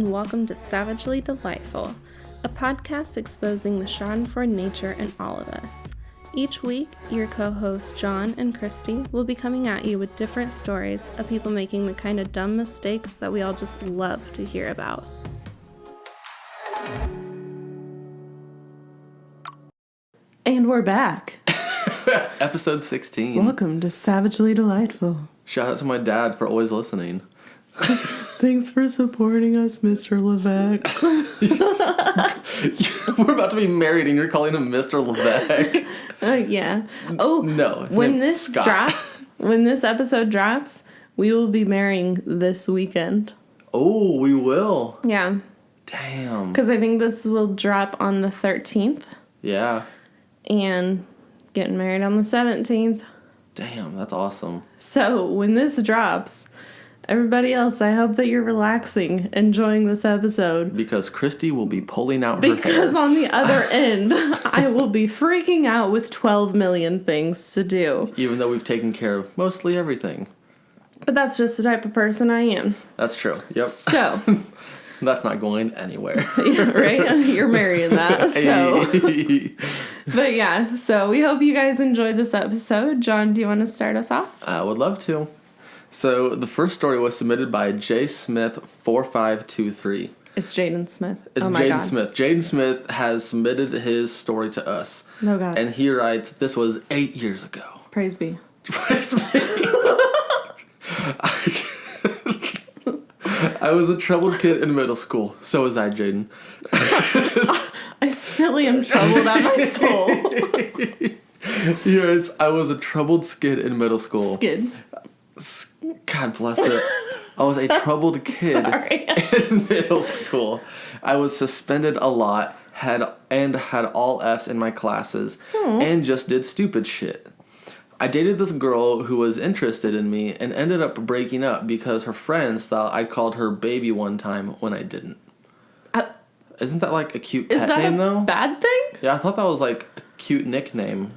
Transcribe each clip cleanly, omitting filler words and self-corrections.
and welcome to Savagely Delightful, a podcast exposing the schadenfreude nature in all of us. Each week, your co-hosts John and Christy will be coming at you with different stories of people making the kind of dumb mistakes that we all just love to hear about. And we're back. Episode 16. Welcome to Savagely Delightful. Shout out to my dad for always listening. Thanks for supporting us, Mr. Levesque. We're about to be married and you're calling him Mr. Levesque. Yeah. Oh, no. When this episode drops, we will be marrying this weekend. Oh, we will. Yeah. Damn. Because I think this will drop on the 13th. Yeah. And getting married on the 17th. Damn, that's awesome. So when this drops, everybody else, I hope that you're relaxing, enjoying this episode. Because Christy will be pulling out her hair. Because on the other end, I will be freaking out with 12 million things to do. Even though we've taken care of mostly everything. But that's just the type of person I am. That's true. Yep. So. That's not going anywhere. Yeah, right? You're marrying that, so. But yeah, so we hope you guys enjoyed this episode. John, do you want to start us off? I would love to. So the first story was submitted by J. Smith 4523. It's Jaden Smith. It's Jaden Smith. Jaden Smith has submitted his story to us. Oh, God. And he writes, this was 8 years ago. Praise be. Praise be. I was a troubled kid in middle school. So was I, Jaden. I still am troubled at my soul. He writes, I was a troubled skid in middle school. Skid. God bless it. I was a troubled kid in middle school. I was suspended a lot, had all Fs in my classes, and just did stupid shit. I dated this girl who was interested in me and ended up breaking up because her friends thought I called her baby one time when I didn't. Isn't that like a cute pet name though? Is that a bad thing? Yeah, I thought that was like a cute nickname.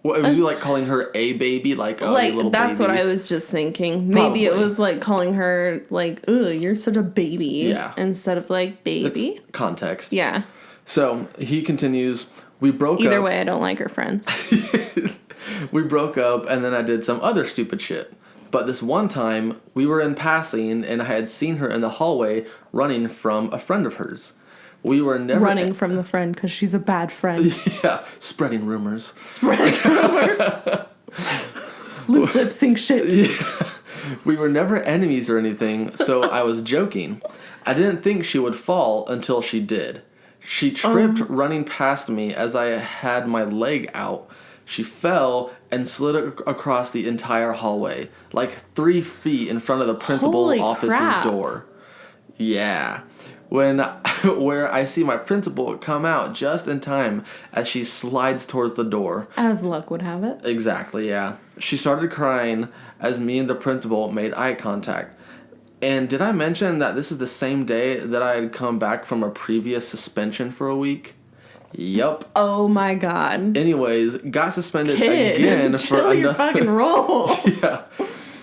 What, was you like calling her a baby? Like, oh, like, little that's baby? what I was just thinking. Maybe it was like calling her like, ugh, you're such a baby. Yeah. Instead of like, baby. It's context. Yeah. So he continues, we broke up. Either way, I don't like her friends. We broke up and then I did some other stupid shit. But this one time, we were in passing and I had seen her in the hallway running from a friend of hers. We were never... Running from the friend because she's a bad friend. Yeah, spreading rumors. Loose lip sync ships. Yeah. We were never enemies or anything, so I was joking. I didn't think she would fall until she did. She tripped running past me as I had my leg out. She fell and slid across the entire hallway, like 3 feet in front of the principal's office's door. Yeah. Where I see my principal come out just in time as she slides towards the door. As luck would have it. Exactly, yeah. She started crying as me and the principal made eye contact. And did I mention that this is the same day that I had come back from a previous suspension for a week? Yup. Oh my God. Anyways, got suspended again for another... your fucking roll. Yeah.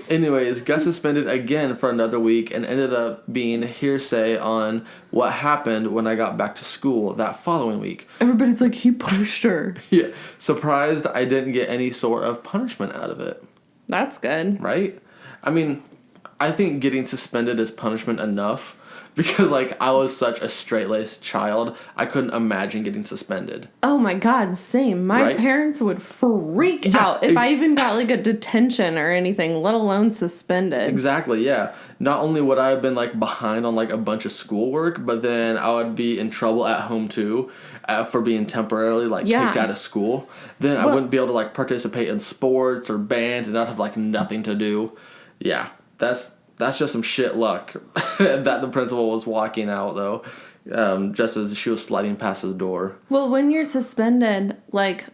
Anyways, got suspended again for another week and ended up being hearsay on what happened when I got back to school that following week. Everybody's like, he pushed her. Yeah. Surprised I didn't get any sort of punishment out of it. That's good. Right? I mean, I think getting suspended is punishment enough. Because, like, I was such a straight-laced child, I couldn't imagine getting suspended. Oh, my God, same. My parents would freak out if I even got, like, a detention or anything, let alone suspended. Exactly, yeah. Not only would I have been, like, behind on, like, a bunch of schoolwork, but then I would be in trouble at home, too, for being temporarily, like, kicked out of school. Then I wouldn't be able to, like, participate in sports or band and not have, like, nothing to do. Yeah, that's just some shit luck that the principal was walking out, though, just as she was sliding past his door. Well, when you're suspended, like,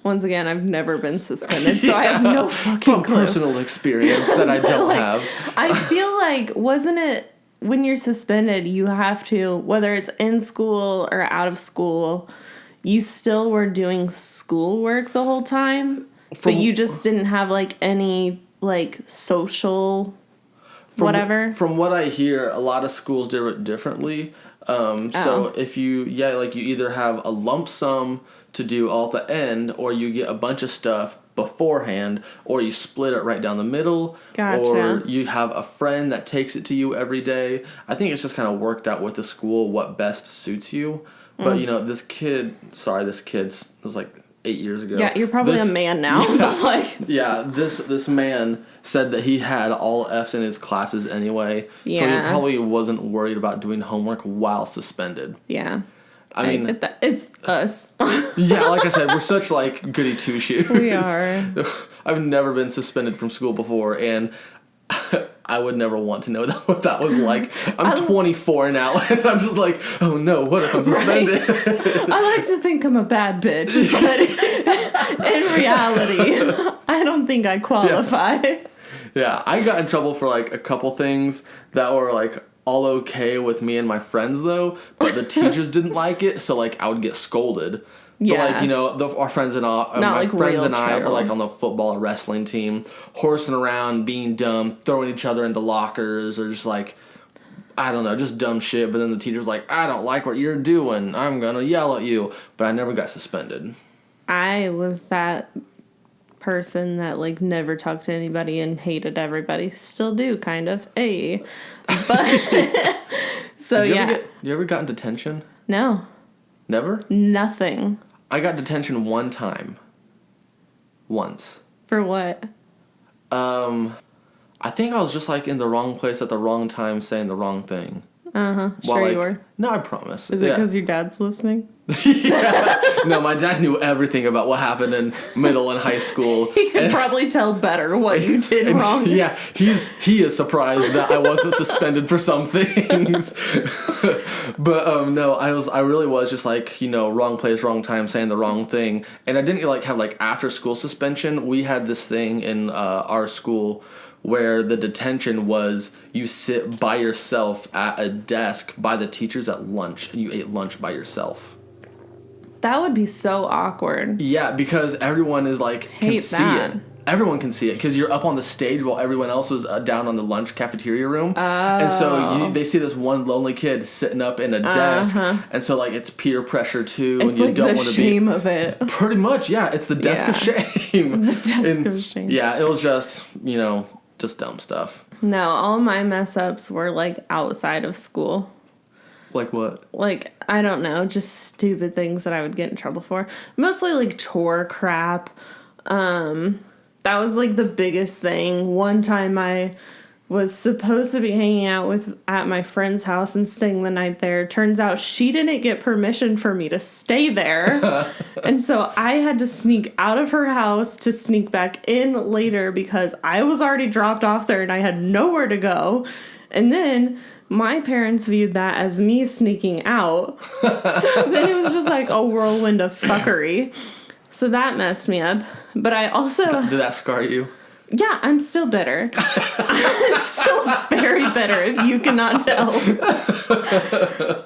once again, I've never been suspended, so I have no fucking clue. Personal experience that I don't have. I feel like, wasn't it, when you're suspended, you have to, whether it's in school or out of school, you still were doing schoolwork the whole time, but you just didn't have, like, any, like, social... whatever? From what I hear, a lot of schools do it differently. So if you either have a lump sum to do all at the end, or you get a bunch of stuff beforehand, or you split it right down the middle. Gotcha. Or you have a friend that takes it to you every day. I think it's just kind of worked out with the school what best suits you. But, this kid was like 8 years ago. Yeah, you're probably a man now. Yeah, this man said that he had all F's in his classes anyway. Yeah. So he probably wasn't worried about doing homework while suspended. Yeah. I mean, it's us. Yeah, like I said, we're such like goody two-shoes. We are. I've never been suspended from school before, and I would never want to know what that was like. I'm 24 now, and I'm just like, oh no, what if I'm suspended? Right. I like to think I'm a bad bitch, but in reality, I don't think I qualify. Yeah, I got in trouble for like a couple things that were like all okay with me and my friends though, but the teachers didn't like it, so like I would get scolded. Yeah. But like, our friends and I, my friends and I were like on the football or wrestling team, horsing around, being dumb, throwing each other into lockers, or just like, I don't know, just dumb shit. But then the teacher's like, I don't like what you're doing, I'm gonna yell at you. But I never got suspended. I was that person that like never talked to anybody and hated everybody. Still do, kind of. Hey. But so You ever got in detention? No. Never? Nothing. I got detention one time. Once. For what? I think I was just like in the wrong place at the wrong time saying the wrong thing. Sure you were. No, I promise. Is it because your dad's listening? Yeah. No, my dad knew everything about what happened in middle and high school. He could probably tell better what you did wrong. Yeah, he is surprised that I wasn't suspended for some things. But no, I really was just like, wrong place, wrong time, saying the wrong thing. And I didn't like have like after school suspension. We had this thing in our school where the detention was you sit by yourself at a desk by the teachers at lunch, and you ate lunch by yourself. That would be so awkward. Yeah, because everyone is like, can see it. Everyone can see it because you're up on the stage while everyone else was down on the lunch cafeteria room. Oh. And so they see this one lonely kid sitting up in a desk. And so like it's peer pressure too. It's and you like don't want to be. The shame of it. Pretty much, yeah. It's the desk of shame. The desk of shame. Yeah, it was just, just dumb stuff. No, all my mess ups were like outside of school. Like what? Like, I don't know, just stupid things that I would get in trouble for. Mostly like chore crap. That was like the biggest thing. One time I was supposed to be hanging out at my friend's house and staying the night there. Turns out she didn't get permission for me to stay there. And so I had to sneak out of her house to sneak back in later because I was already dropped off there and I had nowhere to go. And then my parents viewed that as me sneaking out. So then it was just like a whirlwind of fuckery. So that messed me up. But I also... Did that scar you? Yeah, I'm still bitter. I'm still very bitter, if you cannot tell.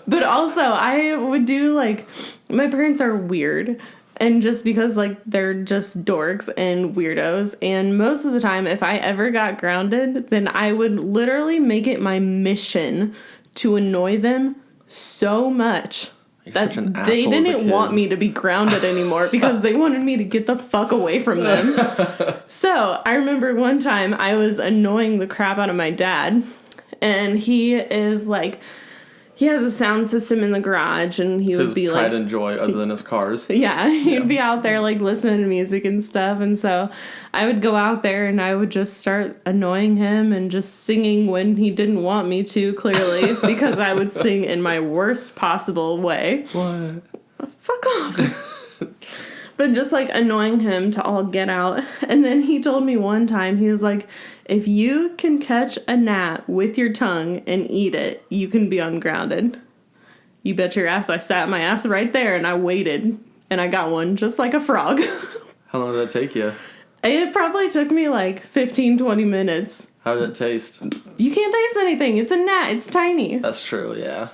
But also, I would do, like... My parents are weird. And just because, like, they're just dorks and weirdos. And most of the time, if I ever got grounded, then I would literally make it my mission to annoy them so much that they didn't want me to be grounded anymore because they wanted me to get the fuck away from them. So I remember one time I was annoying the crap out of my dad, and he is like, he has a sound system in the garage, and he would be like... His pride and joy other than his cars. Yeah, he'd be out there, like, listening to music and stuff, and so I would go out there, and I would just start annoying him and just singing when he didn't want me to, clearly, because I would sing in my worst possible way. What? Fuck off. But just, like, annoying him to all get out. And then he told me one time, he was like, if you can catch a gnat with your tongue and eat it, you can be ungrounded. You bet your ass I sat my ass right there and I waited. And I got one just like a frog. How long did that take you? It probably took me like 15, 20 minutes. How did it taste? You can't taste anything. It's a gnat. It's tiny. That's true, yeah.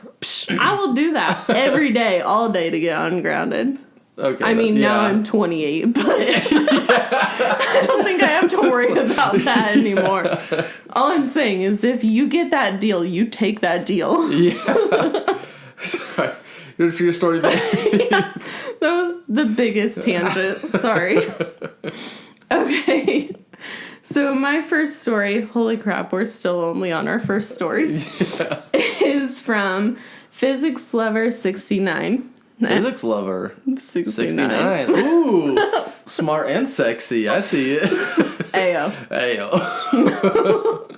I will do that every day, all day to get ungrounded. Okay. I mean, now I'm 28, but I don't think I have to worry about that anymore. All I'm saying is if you get that deal, you take that deal. Yeah. Sorry. Here's your story there. Yeah, that was the biggest tangent. Sorry. Okay. So my first story, holy crap, we're still only on our first stories, is from Physics Lover 69. Physics Lover 69. Ooh. Smart and sexy. I see it. Ayo. Ayo.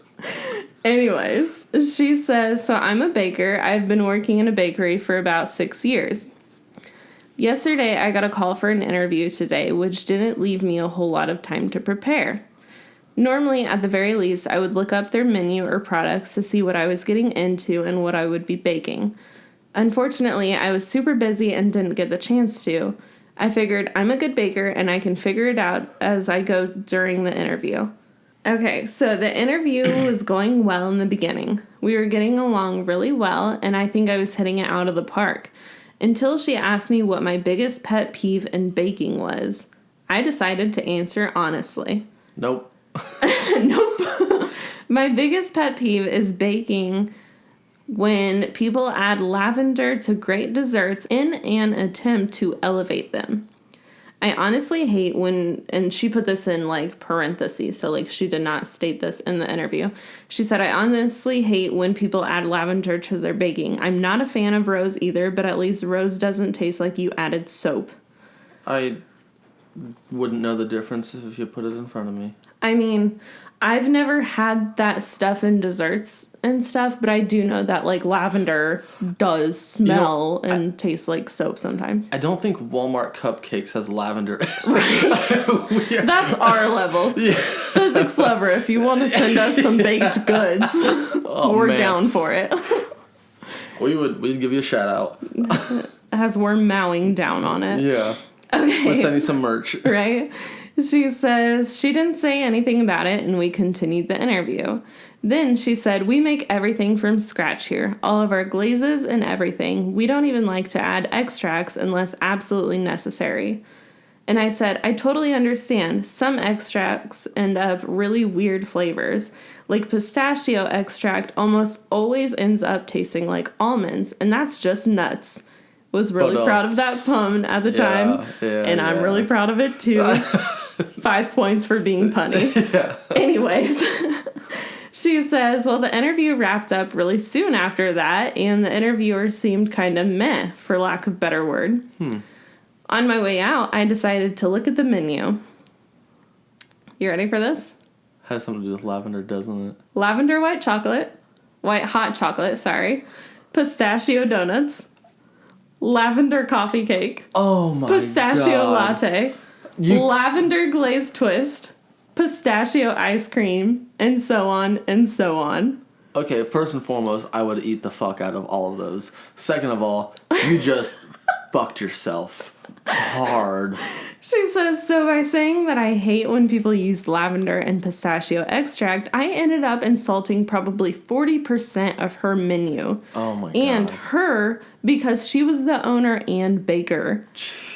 Anyways, she says, so I'm a baker. I've been working in a bakery for about 6 years. Yesterday, I got a call for an interview today, which didn't leave me a whole lot of time to prepare. Normally, at the very least, I would look up their menu or products to see what I was getting into and what I would be baking. Unfortunately, I was super busy and didn't get the chance to. I figured I'm a good baker and I can figure it out as I go during the interview. Okay, so the interview was going well in the beginning. We were getting along really well, and I think I was hitting it out of the park. Until she asked me what my biggest pet peeve in baking was. I decided to answer honestly. Nope. Nope. My biggest pet peeve is baking when people add lavender to great desserts in an attempt to elevate them. I honestly hate when, and she put this in like parentheses, so like she did not state this in the interview. She said, I honestly hate when people add lavender to their baking. I'm not a fan of rose either, but at least rose doesn't taste like you added soap. I wouldn't know the difference if you put it in front of me. I mean, I've never had that stuff in desserts and stuff, but I do know that like lavender does smell and taste like soap sometimes. I don't think Walmart cupcakes has lavender. Right. That's our level. Yeah. Physics Lover, if you want to send us some baked goods, we're down for it. We'd give you a shout out. As we're mowing down on it. Yeah. Okay. We'll send you some merch. Right? She says she didn't say anything about it, and we continued the interview. Then she said, we make everything from scratch here. All of our glazes and everything. We don't even like to add extracts unless absolutely necessary. And I said, I totally understand. Some extracts end up really weird flavors. Like pistachio extract almost always ends up tasting like almonds, and that's just nuts. Was really proud of that pun at the time, and I'm really proud of it too. 5 points for being punny. Yeah. Anyways, she says, well, the interview wrapped up really soon after that, and the interviewer seemed kind of meh, for lack of a better word. On my way out, I decided to look at the menu. You ready for this? Has something to do with lavender, doesn't it? Lavender white hot chocolate, pistachio donuts, lavender coffee cake. Oh my pistachio God. latte. Lavender glazed twist. Pistachio ice cream. And so on and so on. Okay, first and foremost, I would eat the fuck out of all of those. Second of all, you just fucked yourself hard. She says, so by saying that I hate when people use lavender and pistachio extract, I ended up insulting probably 40% of her menu. Oh my God. And her, because she was the owner and baker.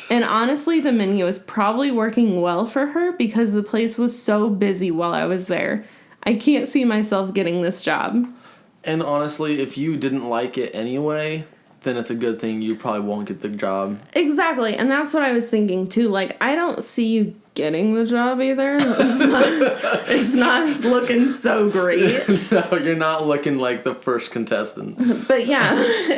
And honestly, the menu is probably working well for her because the place was so busy while I was there. I can't see myself getting this job. And honestly, if you didn't like it anyway, then it's a good thing you probably won't get the job. Exactly. And that's what I was thinking too. Like, I don't see you getting the job either. It's not looking so great. No, you're not looking like the first contestant. But yeah.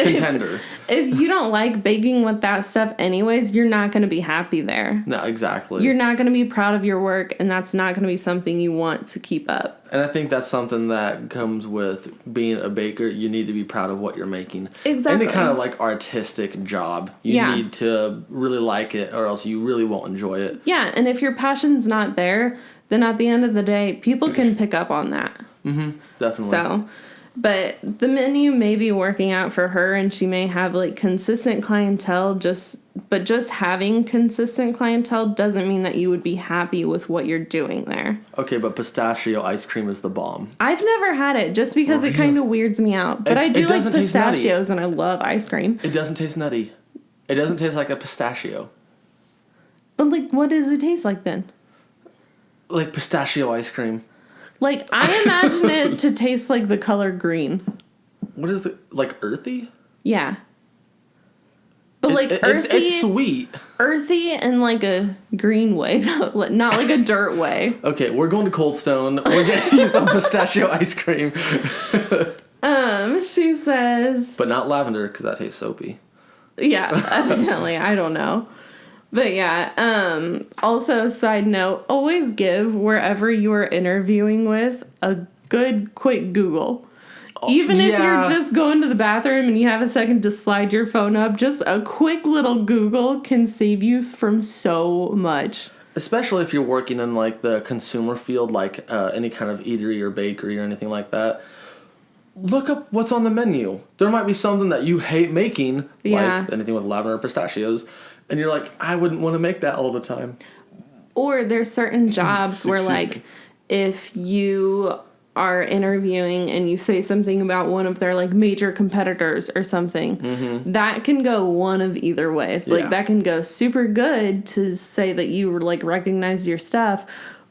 Contender. If you don't like baking with that stuff anyways, you're not going to be happy there. No, exactly. You're not going to be proud of your work, and that's not going to be something you want to keep up. And I think that's something that comes with being a baker. You need to be proud of what you're making. Exactly. Any kind of like artistic job. You need to really like it or else you really won't enjoy it. Yeah, and if your passion's not there, then at the end of the day, people can pick up on that. Mm-hmm, definitely. So, but the menu may be working out for her, and she may have like consistent clientele, but just having consistent clientele doesn't mean that you would be happy with what you're doing there. Okay, but pistachio ice cream is the bomb. I've never had it just because it kind of weirds me out. But I do like pistachios and I love ice cream. It doesn't taste nutty. It doesn't taste like a pistachio. But, like, what does it taste like then? Like pistachio ice cream. Like, I imagine it to taste like the color green. What is it? Like earthy? Yeah. But, like, earthy... It's sweet. Earthy in, like, a green way, though. Not like a dirt way. Okay, we're going to Cold Stone. We're getting you some pistachio ice cream. She says... But not lavender, because that tastes soapy. Yeah, evidently. I don't know. But, yeah. Also, side note, always give wherever you are interviewing with a good, quick Google. Even if you're just going to the bathroom and you have a second to slide your phone up, just a quick little Google can save you from so much. Especially if you're working in, like, the consumer field, like any kind of eatery or bakery or anything like that. Look up what's on the menu. There might be something that you hate making, like anything with lavender or pistachios, and you're like, I wouldn't want to make that all the time. Or there's certain jobs where, like, if you are interviewing and you say something about one of their, like, major competitors or something, that can go one of either ways. Like, that can go super good to say that you, like, recognize your stuff,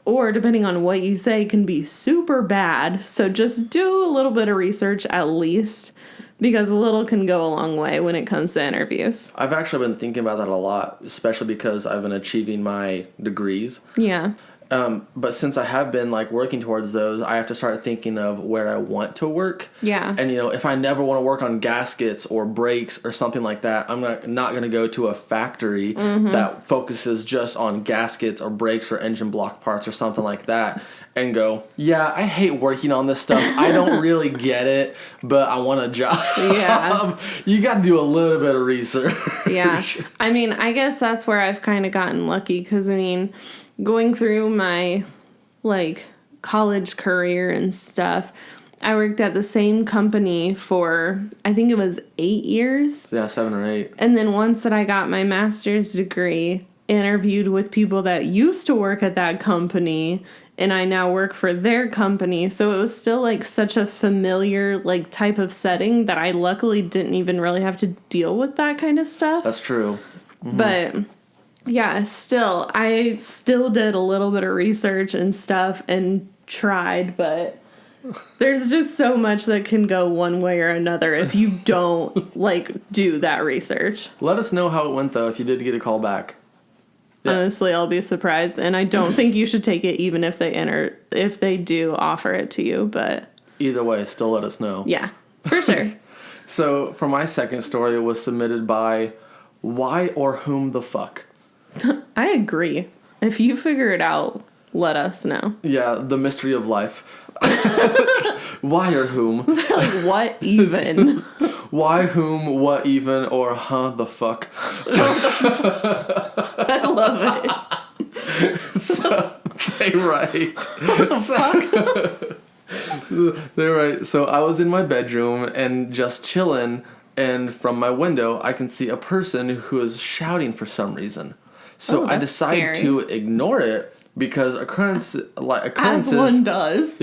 or depending on what you say, can be super bad. So just do a little bit of research at least, because a little can go a long way when it comes to interviews. I've actually been thinking about that a lot, especially because I've been achieving my degrees. Yeah. But since I have been, like, working towards those, I have to start thinking of where I want to work. Yeah. And, you know, if I never want to work on gaskets or brakes or something like that, I'm not going to go to a factory that focuses just on gaskets or brakes or engine block parts or something like that and go, yeah, I hate working on this stuff. I don't really get it, but I want a job. Yeah. You got to do a little bit of research. Yeah. I mean, I guess that's where I've kind of gotten lucky because, I mean... Going through my, like, college career and stuff, I worked at the same company for, I think it was 8 years. Yeah, 7 or 8. And then once that I got my master's degree, interviewed with people that used to work at that company, and I now work for their company. So it was still, like, such a familiar, like, type of setting that I luckily didn't even really have to deal with that kind of stuff. That's true. But... yeah, I still did a little bit of research and stuff and tried, but there's just so much that can go one way or another if you don't, like, do that research. Let us know how it went, though, if you did get a call back. Yeah. Honestly, I'll be surprised, and I don't think you should take it even if they do offer it to you, but... Either way, still let us know. Yeah, for sure. So, for my second story, it was submitted by Why or Whom the Fuck. I agree. If you figure it out, let us know. Yeah, the mystery of life. Why or whom? Like, what even? Why, whom, what even, or the fuck. I love it. So, they write. What the fuck? They write, so I was in my bedroom and just chilling, and from my window, I can see a person who is shouting for some reason. So I decide to ignore it because occurrences as one does.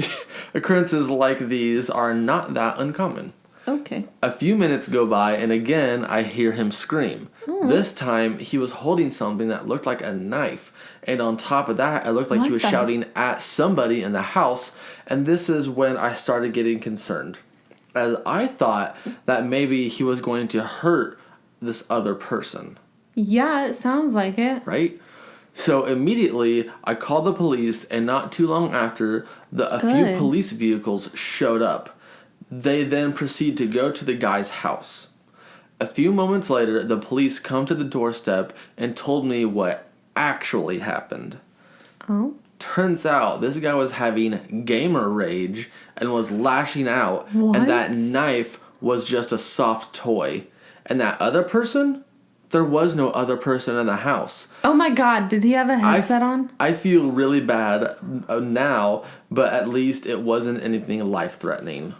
Occurrences like these are not that uncommon. Okay. A few minutes go by and again I hear him scream. Oh. This time he was holding something that looked like a knife, and on top of that it looked like he was shouting at somebody in the house, and this is when I started getting concerned, as I thought that maybe he was going to hurt this other person. Yeah, it sounds like it. Right? So immediately, I called the police, and not too long after, a few police vehicles showed up. They then proceed to go to the guy's house. A few moments later, the police come to the doorstep and told me what actually happened. Oh? Turns out, this guy was having gamer rage and was lashing out, What? and that knife was just a soft toy. And that other person... There was no other person in the house. Oh my God, did he have a headset on? I feel really bad now, but at least it wasn't anything life-threatening.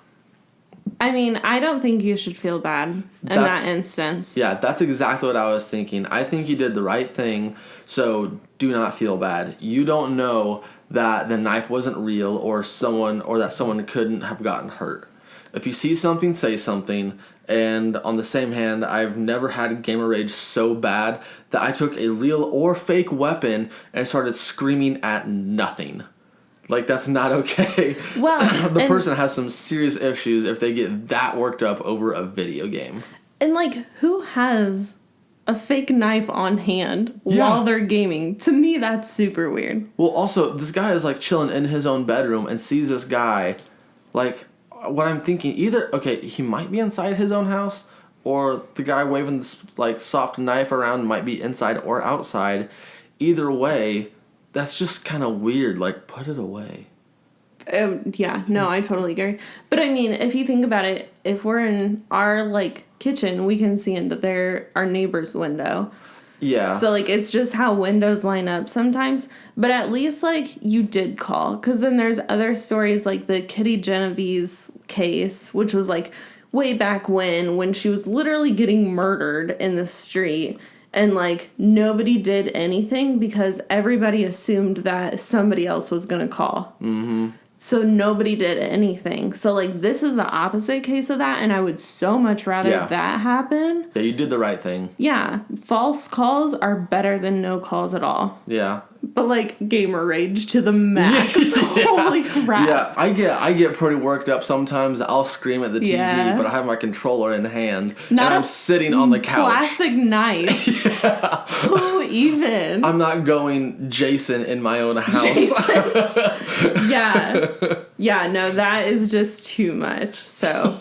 I mean, I don't think you should feel bad in that instance. Yeah, that's exactly what I was thinking. I think you did the right thing, so do not feel bad. You don't know that the knife wasn't real or that someone couldn't have gotten hurt. If you see something, say something. And on the same hand, I've never had gamer rage so bad that I took a real or fake weapon and started screaming at nothing. Like, that's not okay. Well, the person has some serious issues if they get that worked up over a video game. And, like, who has a fake knife on hand while they're gaming? To me, that's super weird. Well, also, this guy is, like, chilling in his own bedroom and sees this guy, like... What I'm thinking, either, okay, he might be inside his own house, or the guy waving this, like, soft knife around might be inside or outside. Either way, that's just kind of weird. Like, put it away. Yeah, no, I totally agree. But, I mean, if you think about it, if we're in our, like, kitchen, we can see into our neighbor's window. Yeah. So, like, it's just how windows line up sometimes. But at least, like, you did call. Because then there's other stories, like the Kitty Genevieve's case, which was, like, way back when she was literally getting murdered in the street. And, like, nobody did anything because everybody assumed that somebody else was going to call. Mm-hmm. So nobody did anything. So, like, this is the opposite case of that, and I would so much rather that happen. Yeah, you did the right thing. Yeah, false calls are better than no calls at all. Yeah. But, like, gamer rage to the max. Holy crap. Yeah, I get pretty worked up sometimes. I'll scream at the TV, but I have my controller in hand, and I'm sitting on the couch. Plastic knife. Yeah. Who even? I'm not going Jason in my own house. Yeah. Yeah, no, that is just too much. So,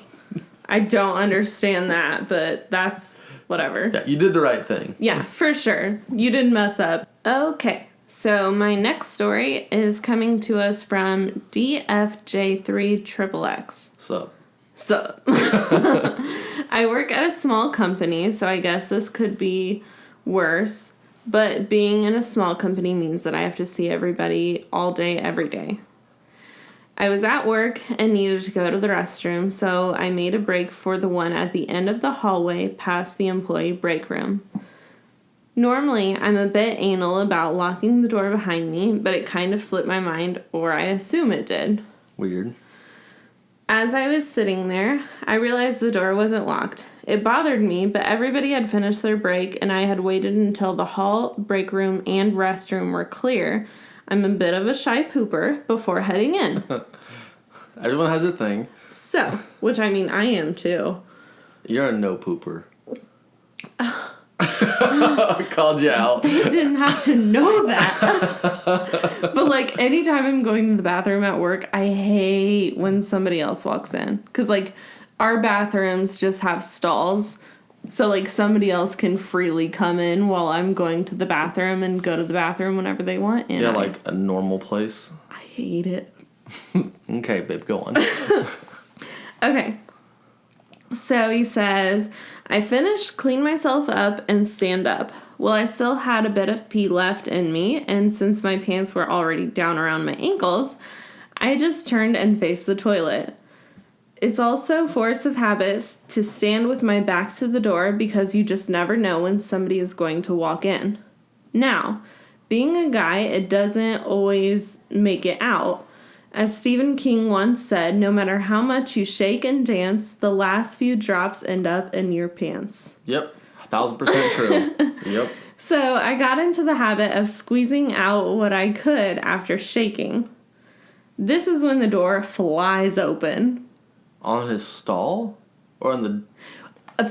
I don't understand that, but that's whatever. Yeah, you did the right thing. Yeah, for sure. You didn't mess up. Okay. So my next story is coming to us from DFJ3XXX. Sup. I work at a small company, so I guess this could be worse. But being in a small company means that I have to see everybody all day, every day. I was at work and needed to go to the restroom, so I made a break for the one at the end of the hallway past the employee break room. Normally, I'm a bit anal about locking the door behind me, but it kind of slipped my mind, or I assume it did. Weird. As I was sitting there, I realized the door wasn't locked. It bothered me, but everybody had finished their break, and I had waited until the hall, break room, and restroom were clear. I'm a bit of a shy pooper before heading in. Everyone has a thing. So, which I mean, I am too. You're a no pooper. I called you out. They didn't have to know that. But, like, anytime I'm going to the bathroom at work, I hate when somebody else walks in. Because, like, our bathrooms just have stalls. So, like, somebody else can freely come in while I'm going to the bathroom and go to the bathroom whenever they want. And like a normal place. I hate it. Okay, babe, go on. Okay. So he says, I finished, clean myself up, and stand up. Well, I still had a bit of pee left in me, and since my pants were already down around my ankles, I just turned and faced the toilet. It's also force of habit to stand with my back to the door because you just never know when somebody is going to walk in. Now, being a guy, it doesn't always make it out. As Stephen King once said, no matter how much you shake and dance, the last few drops end up in your pants. Yep, 1,000% true. Yep. So I got into the habit of squeezing out what I could after shaking. This is when the door flies open. On his stall? Or in the...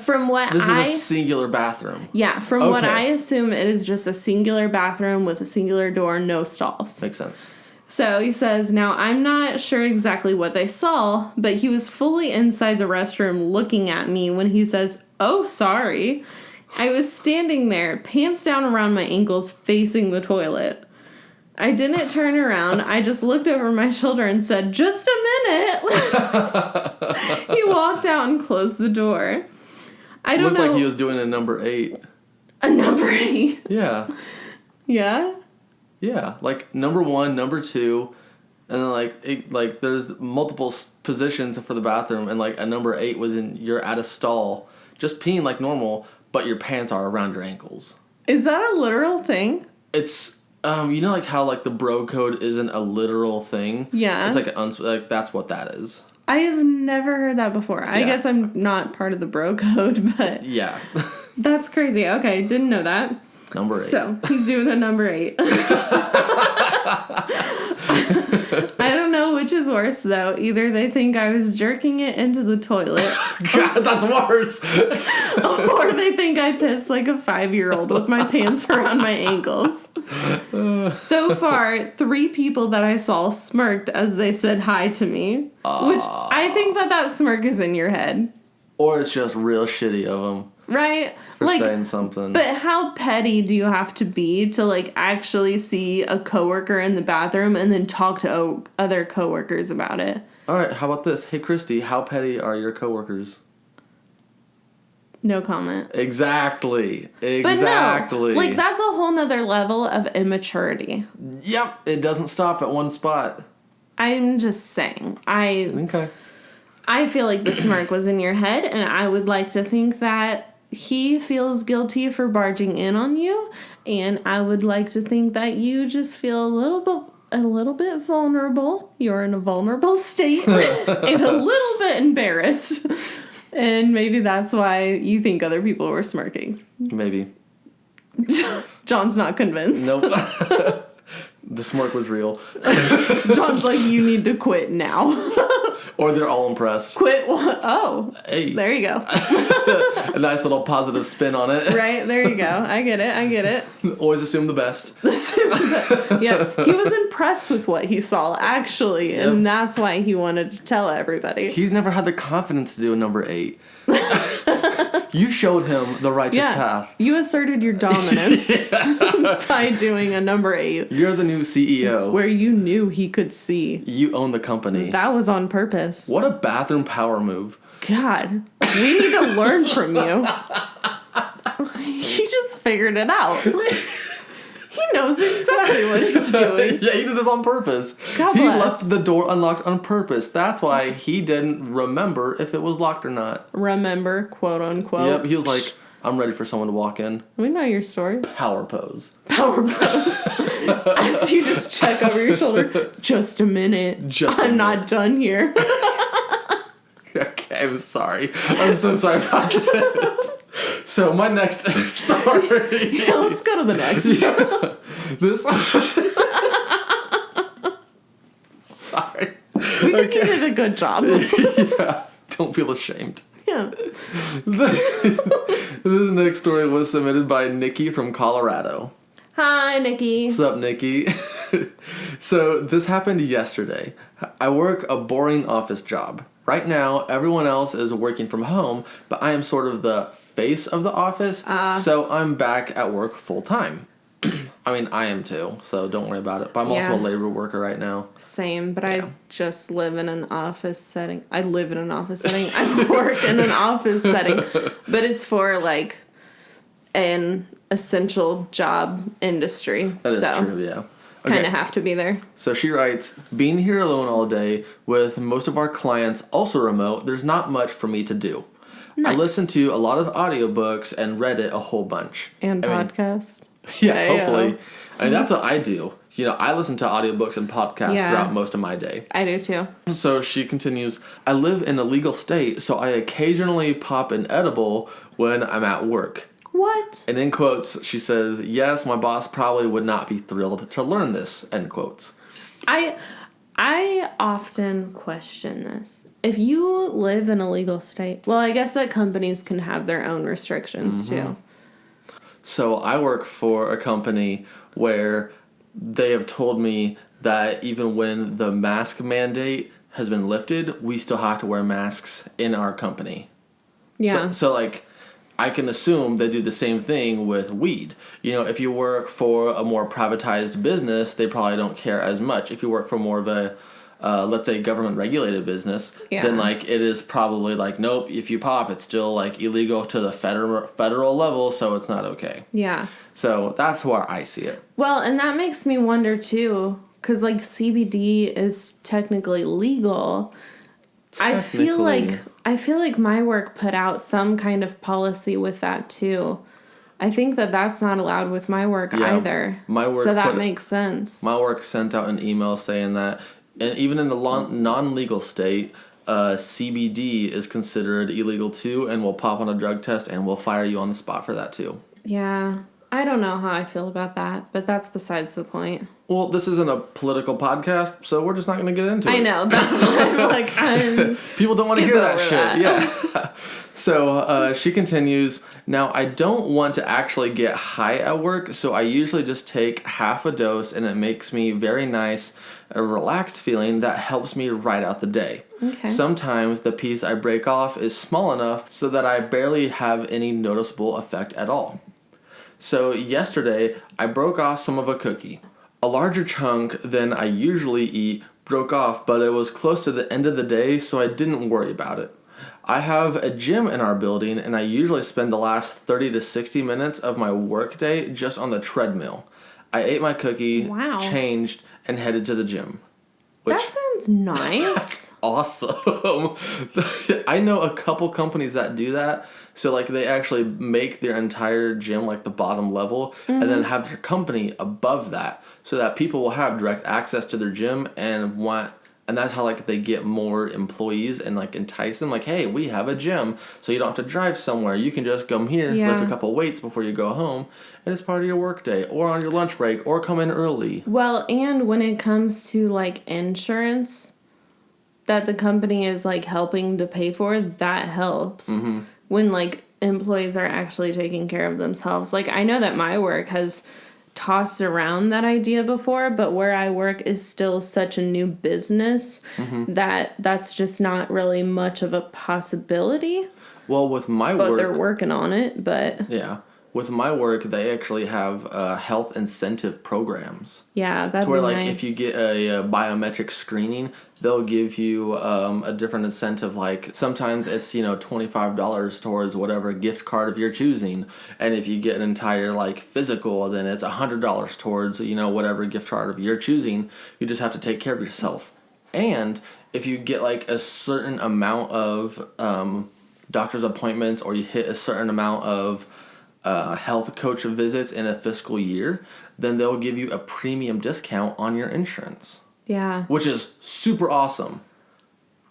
From what This is a singular bathroom. Yeah, from what I assume, it is just a singular bathroom with a singular door, no stalls. Makes sense. So he says, now I'm not sure exactly what they saw, but he was fully inside the restroom looking at me when he says, oh, sorry. I was standing there, pants down around my ankles, facing the toilet. I didn't turn around. I just looked over my shoulder and said, just a minute. He walked out and closed the door. I don't know. Looked like he was doing a number 8. A number 8? Yeah. Yeah? Yeah, like number 1, number 2, and then like there's multiple positions for the bathroom, and like a number 8 was you're at a stall, just peeing like normal, but your pants are around your ankles. Is that a literal thing? It's you know like how like the bro code isn't a literal thing. Yeah. It's like like that's what that is. I have never heard that before. I guess I'm not part of the bro code, but... Yeah. That's crazy. Okay, didn't know that. Number 8. So, he's doing a number 8. I don't know which is worse, though. Either they think I was jerking it into the toilet. God, that's worse. Or they think I pissed like a 5-year-old with my pants around my ankles. So far, 3 people that I saw smirked as they said hi to me. Which I think that smirk is in your head. Or it's just real shitty of them. Right? For saying something. But how petty do you have to be to, like, actually see a coworker in the bathroom and then talk to other coworkers about it? All right, how about this? Hey, Christy, how petty are your coworkers? No comment. Exactly. But no, like, that's a whole nother level of immaturity. Yep, it doesn't stop at one spot. I'm just saying. Okay. I feel like the smirk was in your head, and I would like to think that he feels guilty for barging in on you, and I would like to think that you just feel a little bit vulnerable. You're in a vulnerable state and a little bit embarrassed. And maybe that's why you think other people were smirking. Maybe. John's not convinced. Nope. The smirk was real. John's like, you need to quit now. Or they're all impressed. Quit what? Oh. Hey. There you go. A nice little positive spin on it. Right, there you go. I get it. Always assume the best. Yeah, he was impressed with what he saw, actually, and that's why he wanted to tell everybody. He's never had the confidence to do a number 8. You showed him the righteous path. You asserted your dominance by doing a number 8. You're the new CEO. Where you knew he could see. You own the company. That was on purpose. What a bathroom power move. God, we need to learn from you. He just figured it out. He knows exactly what he's doing. Yeah, he did this on purpose. God bless. He left the door unlocked on purpose. That's why he didn't remember if it was locked or not. Remember, quote unquote. Yep, he was like, I'm ready for someone to walk in. We know your story. Power pose. Power pose. As you just check over your shoulder. Just a minute. I'm not done here. Okay, I'm sorry. I'm so sorry about this. So my next story. Yeah, let's go to the next. Yeah. This. Sorry. We think you did a good job. Yeah. Don't feel ashamed. Yeah. This next story was submitted by Nikki from Colorado. Hi, Nikki. What's up, Nikki? So this happened yesterday. I work a boring office job. Right now, everyone else is working from home, but I am sort of the face of the office, so I'm back at work full time. I mean, I am too, so don't worry about it. But I'm also a labor worker right now. Same, but I just live in an office setting. I live in an office setting. I work in an office setting, but it's for like an essential job industry. That is true, yeah. Kind of have to be there. So she writes, being here alone all day with most of our clients also remote, there's not much for me to do. Nice. I listen to a lot of audiobooks and Reddit a whole bunch. And podcasts. Yeah, hopefully. I mean, that's what I do. You know, I listen to audiobooks and podcasts throughout most of my day. I do too. So she continues, I live in a legal state, so I occasionally pop an edible when I'm at work. What? And in quotes, she says, yes, my boss probably would not be thrilled to learn this, end quotes. I often question this. If you live in a legal state, well, I guess that companies can have their own restrictions too. So I work for a company where they have told me that even when the mask mandate has been lifted, we still have to wear masks in our company. Yeah. So like, I can assume they do the same thing with weed. You know, if you work for a more privatized business, they probably don't care as much. If you work for more of a, let's say, government-regulated business, then, like, it is probably like, nope, if you pop, it's still, like, illegal to the federal level, so it's not okay. Yeah. So that's where I see it. Well, and that makes me wonder, too, because, like, CBD is technically legal. I feel like my work put out some kind of policy with that too. I think that that's not allowed with my work either. My work, so that makes sense. My work sent out an email saying that, and even in the non-legal state, CBD is considered illegal too, and will pop on a drug test and will fire you on the spot for that too. Yeah. I don't know how I feel about that, but that's besides the point. Well, this isn't a political podcast, so we're just not going to get into it. I know. That's why I'm like, people don't want to hear that shit. That. Yeah. So she continues, now I don't want to actually get high at work, so I usually just take half a dose, and it makes me very nice, a relaxed feeling that helps me ride out the day. Okay. Sometimes the piece I break off is small enough so that I barely have any noticeable effect at all. So yesterday, I broke off some of a cookie. A larger chunk than I usually eat broke off, but it was close to the end of the day, so I didn't worry about it. I have a gym in our building, and I usually spend the last 30 to 60 minutes of my workday just on the treadmill. I ate my cookie, changed, and headed to the gym. That sounds nice. Awesome. I know a couple companies that do that. So, like, they actually make their entire gym, like, the bottom level, and then have their company above that, so that people will have direct access to their gym and that's how, like, they get more employees and, like, entice them. Like, hey, we have a gym, so you don't have to drive somewhere. You can just come here, lift a couple weights before you go home, and it's part of your work day, or on your lunch break, or come in early. Well, and when it comes to, like, insurance that the company is, like, helping to pay for, that helps. Mm-hmm. When, like, employees are actually taking care of themselves. Like, I know that my work has tossed around that idea before, but where I work is still such a new business that's just not really much of a possibility. Well, with my work... But they're working on it, but... Yeah. With my work, they actually have health incentive programs. Yeah, that'd be where, like, nice. if you get a biometric screening, they'll give you a different incentive. Like, sometimes it's, $25 towards whatever gift card of your choosing. And if you get an entire, like, physical, then it's $100 towards, whatever gift card of your choosing. You just have to take care of yourself. And if you get, like, a certain amount of doctor's appointments, or you hit a certain amount of health coach visits in a fiscal year, then they'll give you a premium discount on your insurance. Yeah. Which is super awesome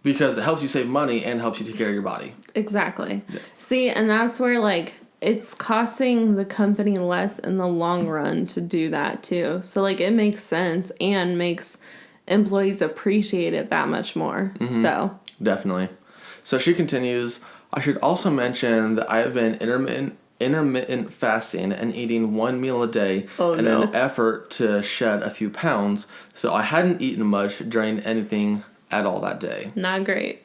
because it helps you save money and helps you take care of your body. Exactly. Yeah. See, and that's where, like, it's costing the company less in the long run to do that too. So, like, it makes sense and makes employees appreciate it that much more. Mm-hmm. So. Definitely. So she continues, I should also mention that I have been intermittent fasting and eating one meal a day in an effort to shed a few pounds, so I hadn't eaten much during anything at all that day. Not great.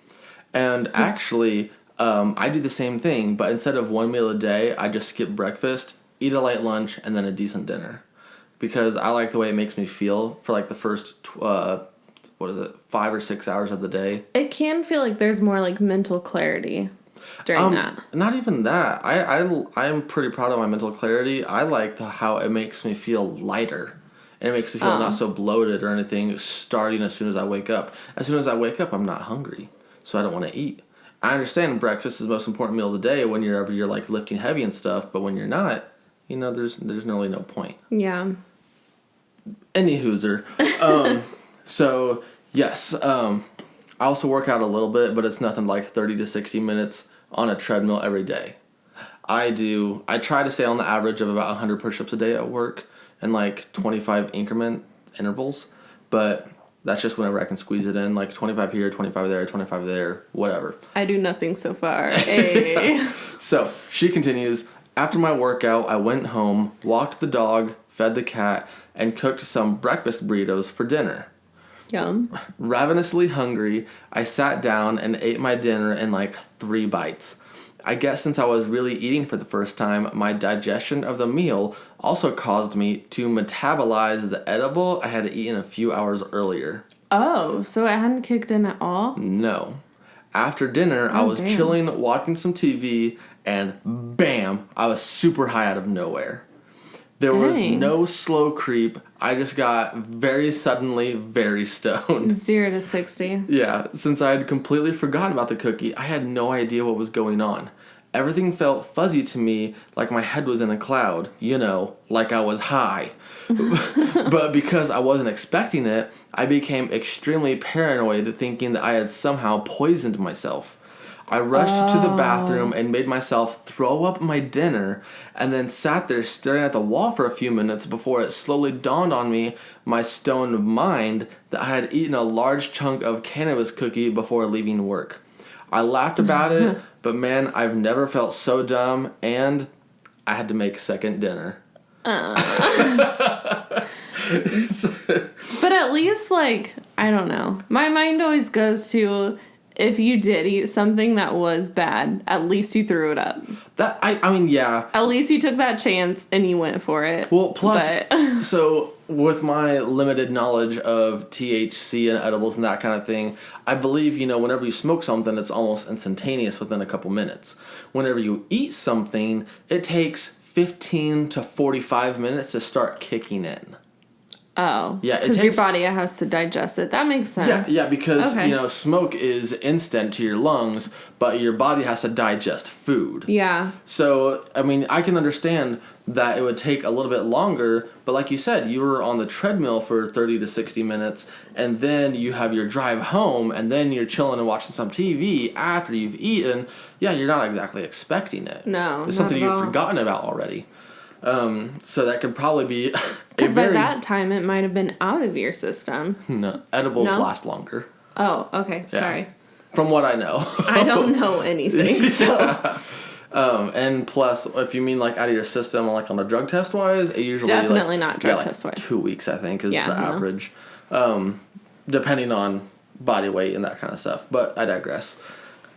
And actually, I do the same thing, but instead of one meal a day, I just skip breakfast, eat a light lunch, and then a decent dinner. Because I like the way it makes me feel for, like, the first, 5 or 6 hours of the day. It can feel like there's more, like, mental clarity during that. Not even that. I'm pretty proud of my mental clarity. I like how it makes me feel lighter. And it makes me feel not so bloated or anything starting as soon as I wake up. As soon as I wake up, I'm not hungry. So I don't want to eat. I understand breakfast is the most important meal of the day whenever you're, like, lifting heavy and stuff. But when you're not, there's really no point. Yeah. Any hooser. So, yes. I also work out a little bit, but it's nothing like 30 to 60 minutes on a treadmill every day. I try to stay on the average of about 100 push-ups a day at work and, like, 25 increment intervals, but that's just whenever I can squeeze it in, like 25 here, 25 there, whatever. I do nothing so far. Hey. So, she continues, after my workout, I went home, walked the dog, fed the cat, and cooked some breakfast burritos for dinner. Yum. Ravenously hungry, I sat down and ate my dinner in, like, 3 bites. I guess since I was really eating for the first time, my digestion of the meal also caused me to metabolize the edible I had eaten a few hours earlier. Oh, so it hadn't kicked in at all? No. After dinner, I was chilling, watching some TV, and bam, I was super high out of nowhere. There was no slow creep. I just got very suddenly very stoned. 0 to 60. Yeah, since I had completely forgotten about the cookie, I had no idea what was going on. Everything felt fuzzy to me, like my head was in a cloud, like I was high. But because I wasn't expecting it, I became extremely paranoid, thinking that I had somehow poisoned myself. I rushed to the bathroom and made myself throw up my dinner, and then sat there staring at the wall for a few minutes before it slowly dawned on me, my stoned mind, that I had eaten a large chunk of cannabis cookie before leaving work. I laughed about it, but man, I've never felt so dumb, and I had to make second dinner. But at least, like, I don't know. My mind always goes to, if you did eat something that was bad, at least you threw it up. I mean, yeah. At least you took that chance and you went for it. Well, plus, so with my limited knowledge of THC and edibles and that kind of thing, I believe, whenever you smoke something, it's almost instantaneous within a couple minutes. Whenever you eat something, it takes 15 to 45 minutes to start kicking in. Oh. Yeah, because your body has to digest it. That makes sense. Yeah, because, smoke is instant to your lungs, but your body has to digest food. Yeah. So, I mean, I can understand that it would take a little bit longer, but like you said, you were on the treadmill for 30 to 60 minutes, and then you have your drive home, and then you're chilling and watching some TV after you've eaten. Yeah, you're not exactly expecting it. No, it's something you've forgotten about already. So that could probably be because by that time it might have been out of your system. No, edibles last longer. Oh, okay. Sorry. From what I know. I don't know anything, so. And plus, if you mean like out of your system, like on a drug test wise, it usually definitely not drug test wise. 2 weeks, I think, is the average, depending on body weight and that kind of stuff. But I digress.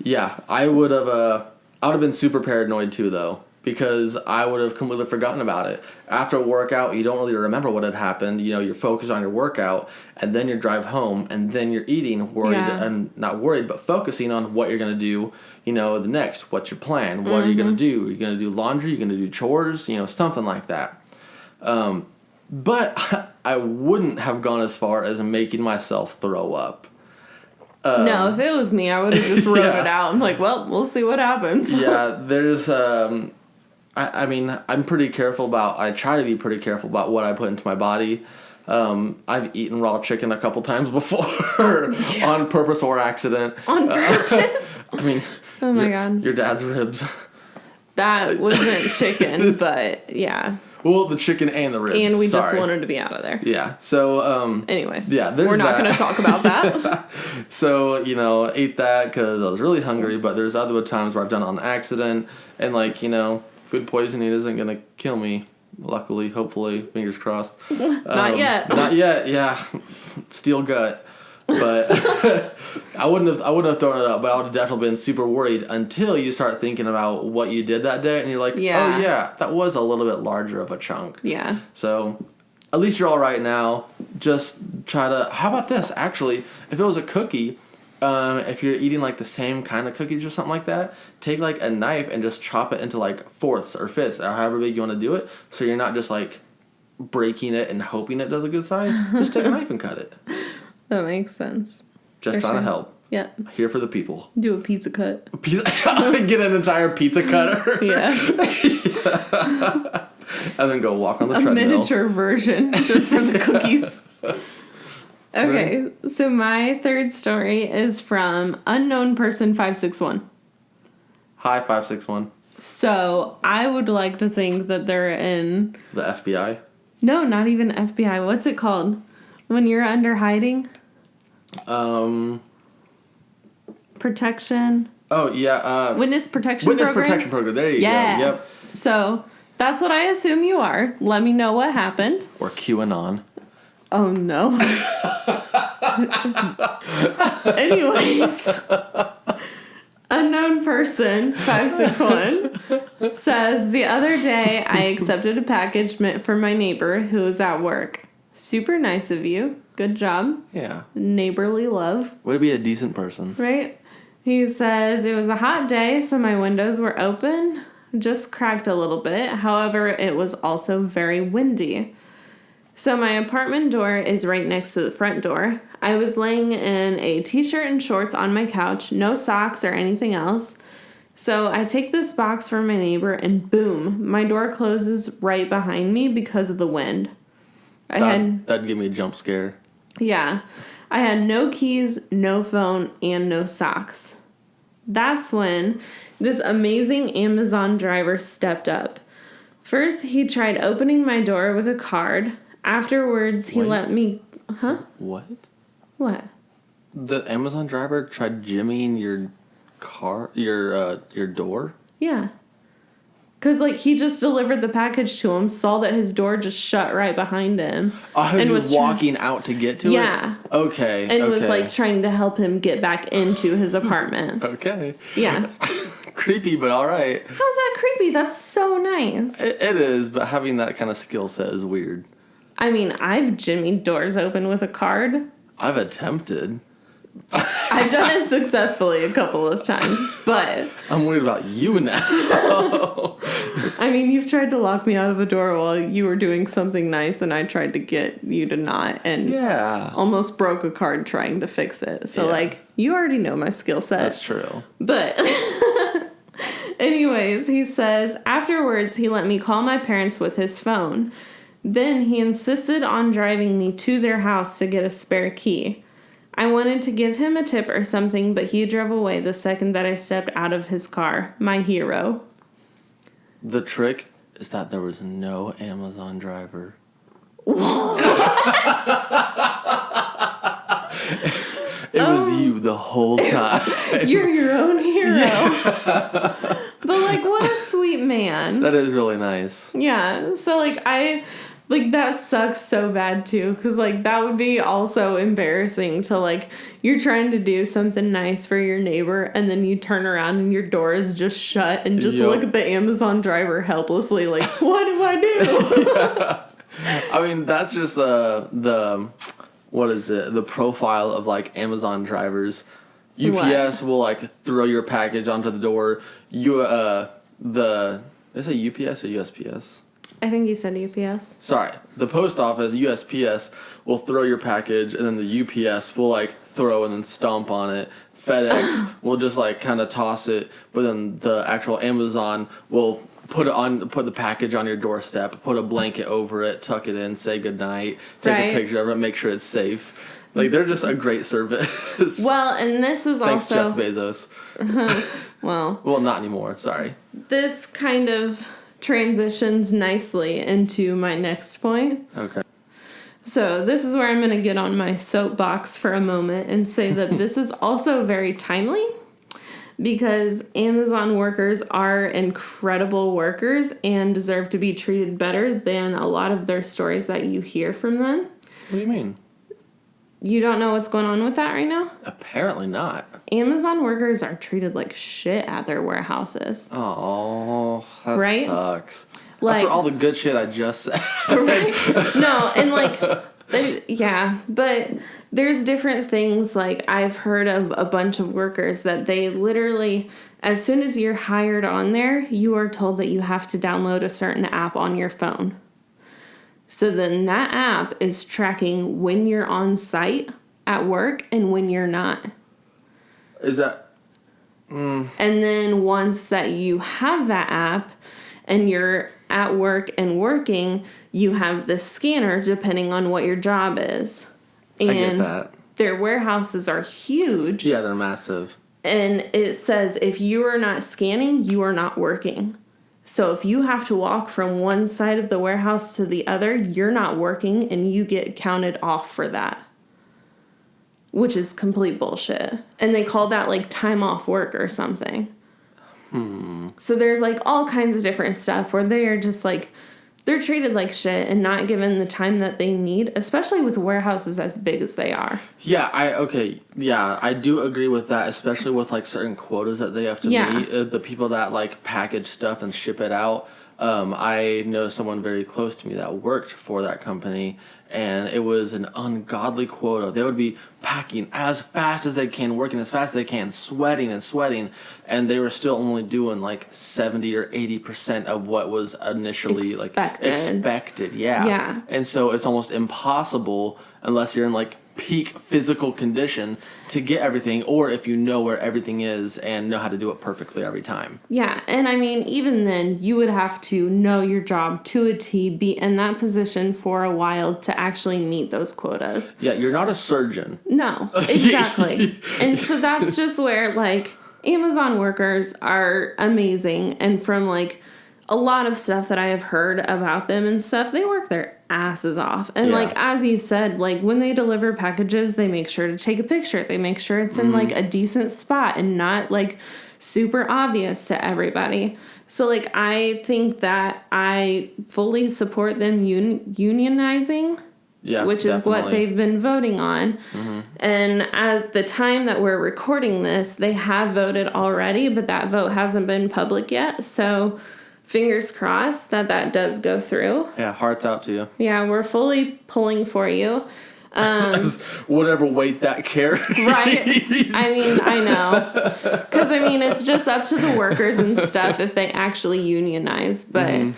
Yeah, I would have been super paranoid too, though. Because I would have completely forgotten about it. After a workout, you don't really remember what had happened. You're focused on your workout, and then you drive home, and then you're eating, worried, and not worried, but focusing on what you're going to do, the next. What's your plan? What are you going to do? Are you going to do laundry? Are you going to do chores? Something like that. But I wouldn't have gone as far as making myself throw up. No, if it was me, I would have just wrote it out. I'm like, well, we'll see what happens. Yeah, there's... I mean, I try to be pretty careful about what I put into my body. I've eaten raw chicken a couple times before, on purpose or accident. On purpose? I mean, oh my God. Your dad's ribs. That wasn't chicken, but yeah. Well, the chicken and the ribs. And we just wanted to be out of there. Yeah. So, anyways. Yeah, there's we're not going to talk about that. So, ate that because I was really hungry, but there's other times where I've done it on accident, and food poisoning isn't going to kill me. Luckily, hopefully, fingers crossed. Not yet. Not yet, yeah. Steel gut. But I wouldn't have thrown it up, but I would have definitely been super worried until you start thinking about what you did that day, and you're like, oh yeah, that was a little bit larger of a chunk. Yeah. So at least you're all right now. Just try to... How about this, actually? If it was a cookie... if you're eating the same kind of cookies or something like that, take a knife and just chop it into fourths or fifths or however big you want to do it, so you're not just breaking it and hoping it does a good size. Just take a knife and cut it. That makes sense. Just trying to help. Yeah. Here for the people. Do a pizza cut. Get an entire pizza cutter. Yeah. And then go walk on the treadmill. A miniature version just for the cookies. Okay, so my third story is from Unknown Person 561. Hi, 561. So, I would like to think that they're in... The FBI? No, not even FBI. What's it called? When you're under hiding? Protection. Oh, yeah. Witness Protection Program? Witness Protection Program. There you go. Yep. So, that's what I assume you are. Let me know what happened. Or QAnon. Oh, no. Anyways, Unknown Person 561 says, the other day I accepted a package meant for my neighbor who was at work. Super nice of you. Good job. Yeah. Neighborly love. Way to be a decent person. Right? He says, it was a hot day, so my windows were open, just cracked a little bit. However, it was also very windy. So my apartment door is right next to the front door. I was laying in a t-shirt and shorts on my couch, no socks or anything else. So I take this box from my neighbor and boom, my door closes right behind me because of the wind. That'd give me a jump scare. Yeah. I had no keys, no phone, and no socks. That's when this amazing Amazon driver stepped up. First, he tried opening my door with a card. Afterwards, he let me... Huh? What? What? The Amazon driver tried jimmying your door? Yeah. Because, like, he just delivered the package to him, saw that his door just shut right behind him. Oh, he was walking out to get to it? Yeah. Okay. And was, like, trying to help him get back into his apartment. Okay. Yeah. Creepy, but all right. How's that creepy? That's so nice. It is, but having that kind of skill set is weird. I mean, I've jimmied doors open with a card. I've attempted. I've done it successfully a couple of times, but... I'm worried about you now. I mean, you've tried to lock me out of a door while you were doing something nice, and I tried to get you to not, and almost broke a card trying to fix it. So, like, you already know my skill set. That's true. But... Anyways, he says, afterwards, he let me call my parents with his phone. Then he insisted on driving me to their house to get a spare key. I wanted to give him a tip or something, but he drove away the second that I stepped out of his car. My hero. The trick is that there was no Amazon driver. It was you the whole time. You're your own hero. Yeah. But, like, what a sweet man. That is really nice. Yeah. So, like, that sucks so bad, too. Because, like, that would be also embarrassing to, like, you're trying to do something nice for your neighbor, and then you turn around and your door is just shut, and just look at the Amazon driver helplessly, like, what do I do? Yeah. I mean, that's just the profile of, like, Amazon drivers. UPS will, like, throw your package onto the door. Is it UPS or USPS? I think you said UPS. Sorry. The post office, USPS, will throw your package, and then the UPS will, like, throw and then stomp on it. FedEx will just, like, kind of toss it, but then the actual Amazon will put the package on your doorstep, put a blanket over it, tuck it in, say goodnight, take a picture of it, make sure it's safe. Like, they're just a great service. Well, and this is Thanks, also... Jeff Bezos. Well, not anymore. Sorry. This kind of transitions nicely into my next point. Okay. So this is where I'm going to get on my soapbox for a moment and say that this is also very timely because Amazon workers are incredible workers and deserve to be treated better than a lot of their stories that you hear from them. What do you mean? You don't know what's going on with that right now? Apparently not. Amazon workers are treated like shit at their warehouses. Oh, that sucks. Like, after all the good shit I just said. Right? No, and like, but there's different things. Like, I've heard of a bunch of workers that they literally, as soon as you're hired on there, you are told that you have to download a certain app on your phone. So then that app is tracking when you're on site at work and when you're not. Is that... And then once that you have that app and you're at work and working, you have the scanner depending on what your job is. And I get that. Their warehouses are huge. Yeah, they're massive. And it says if you are not scanning, you are not working. So if you have to walk from one side of the warehouse to the other, you're not working and you get counted off for that. Which is complete bullshit. And they call that like time off work or something. So there's like all kinds of different stuff where they are just like, they're treated like shit and not given the time that they need, especially with warehouses as big as they are. Yeah, I do agree with that, especially with like certain quotas that they have to meet. The people that like package stuff and ship it out. I know someone very close to me that worked for that company, and it was an ungodly quota. They would be packing as fast as they can, working as fast as they can, sweating, and they were still only doing like 70 or 80% of what was initially expected. Yeah. And so it's almost impossible unless you're in like peak physical condition to get everything, or if you know where everything is and know how to do it perfectly every time. Yeah, and I mean, even then, you would have to know your job to a T, be in that position for a while to actually meet those quotas. Yeah, you're not a surgeon. No, exactly. And so that's just where, like, Amazon workers are amazing, and from, like, a lot of stuff that I have heard about them and stuff, they work their asses off. And like, as you said, like when they deliver packages, they make sure to take a picture. They make sure it's in like a decent spot and not like super obvious to everybody. So like, I think that I fully support them unionizing. Yeah, which is definitely what they've been voting on. And at the time that we're recording this, they have voted already, but that vote hasn't been public yet. So fingers crossed that that does go through. Yeah, hearts out to you. Yeah, we're fully pulling for you. Whatever weight that carries. Right? I mean, I know. Because, I mean, it's just up to the workers and stuff if they actually unionize. But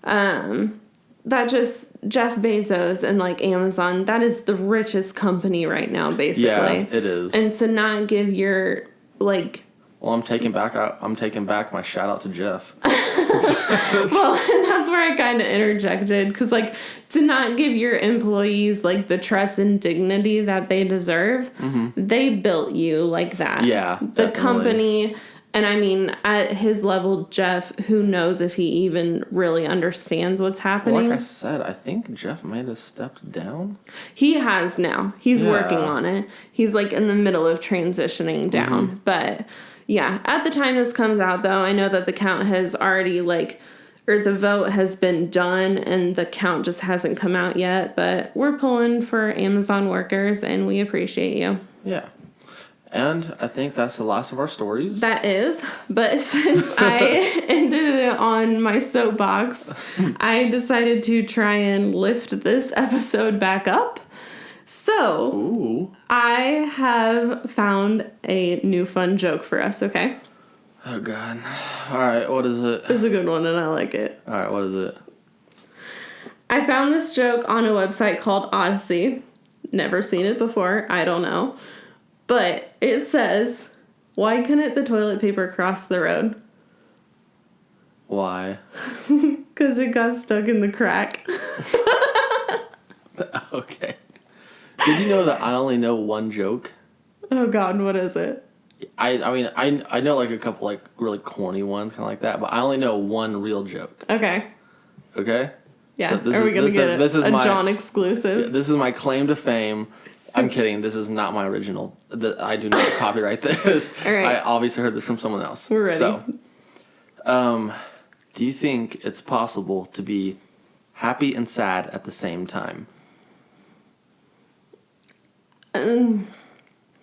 that just, Jeff Bezos and, like, Amazon, that is the richest company right now, basically. Yeah, it is. And to not give your, like... Well, I'm taking back my shout out to Jeff. Well, and that's where I kind of interjected, because like to not give your employees like the trust and dignity that they deserve, they built you like that. Yeah, the definitely. company, and I mean at his level, Jeff, who knows if he even really understands what's happening. Well, like I said, I think Jeff might have stepped down. He has now. He's working on it. He's like in the middle of transitioning down, but. Yeah, at the time this comes out, though, I know that the count has already, the vote has been done, and the count just hasn't come out yet, but we're pulling for Amazon workers, and we appreciate you. Yeah. And I think that's the last of our stories. That is, but since I ended it on my soapbox, I decided to try and lift this episode back up. So, I have found a new fun joke for us, okay? Oh, God. All right, what is it? It's a good one, and I like it. All right, what is it? I found this joke on a website called Odyssey. Never seen it before. I don't know. But it says, why couldn't the toilet paper cross the road? Why? Because it got stuck in the crack. Okay. Did you know that I only know one joke? Oh, God, what is it? I mean, I know, like, a couple, like, really corny ones, kind of like that, but I only know one real joke. Okay. Okay? Yeah. So Are we going to get a John exclusive? This is my claim to fame. I'm kidding. This is not my original. I do not copyright this. All right. I obviously heard this from someone else. We're ready. So, do you think it's possible to be happy and sad at the same time?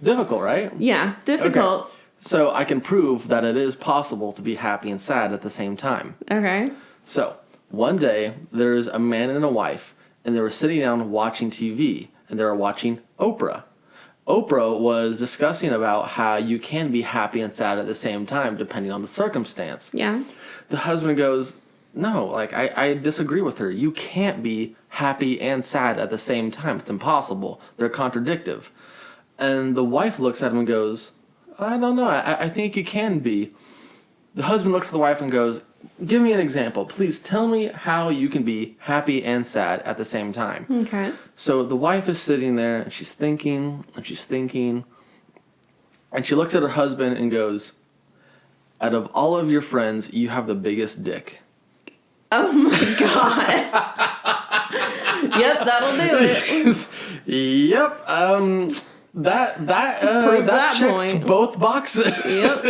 Difficult, right? Yeah, difficult. Okay. So I can prove that it is possible to be happy and sad at the same time. Okay. So, one day, there's a man and a wife, and they were sitting down watching TV, and they were watching Oprah. Oprah was discussing about how you can be happy and sad at the same time, depending on the circumstance. Yeah. The husband goes, no, like, I disagree with her. You can't be happy and sad at the same time. It's impossible. They're contradictive. And the wife looks at him and goes, I don't know. I think you can be. The husband looks at the wife and goes, give me an example. Please tell me how you can be happy and sad at the same time. Okay. So the wife is sitting there, and she's thinking, and she's thinking. And she looks at her husband and goes, out of all of your friends, you have the biggest dick. Oh, my God. Yep, that'll do it. Yep. That checks point. both boxes. Yep.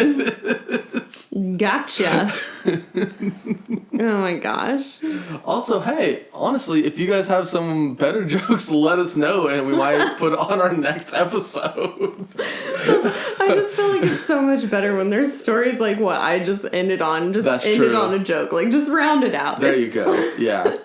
Gotcha. Oh my gosh. Also, hey, honestly, if you guys have some better jokes, let us know, and we might put it on our next episode. I just feel like it's so much better when there's stories like what I just ended on. That's ended true. on a joke. Like, just round it out. There you go. Yeah.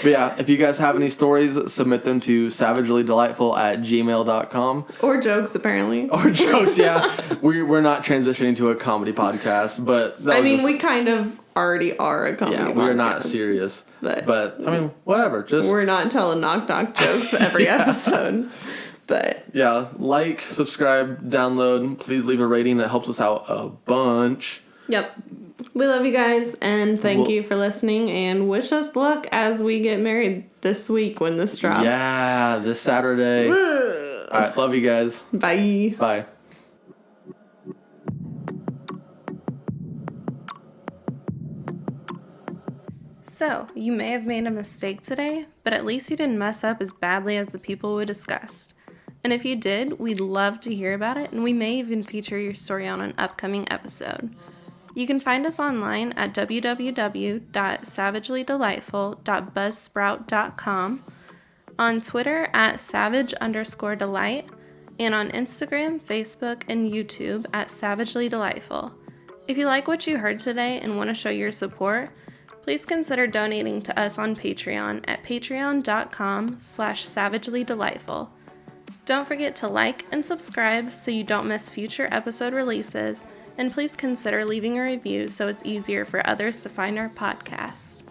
But yeah, if you guys have any stories, submit them to savagellydelightful@gmail.com. Or jokes, apparently. Or jokes, yeah. We're not transitioning to a comedy podcast, but I mean, we kind of already are a comedy podcast. Yeah, we're not serious. But I mean, whatever. Just we're not telling knock-knock jokes every episode. But yeah, like, subscribe, download. Please leave a rating. It helps us out a bunch. Yep. We love you guys, and thank you for listening, and wish us luck as we get married this week when this drops. Yeah, this Saturday. All right, love you guys. Bye. Bye. So, you may have made a mistake today, but at least you didn't mess up as badly as the people we discussed. And if you did, we'd love to hear about it, and we may even feature your story on an upcoming episode. You can find us online at www.savagelydelightful.buzzsprout.com, on Twitter at savage_delight, and on Instagram, Facebook, and YouTube at Savagely Delightful. If you like what you heard today and want to show your support, please consider donating to us on Patreon at patreon.com/savagelydelightful. Don't forget to like and subscribe so you don't miss future episode releases, and please consider leaving a review so it's easier for others to find our podcast.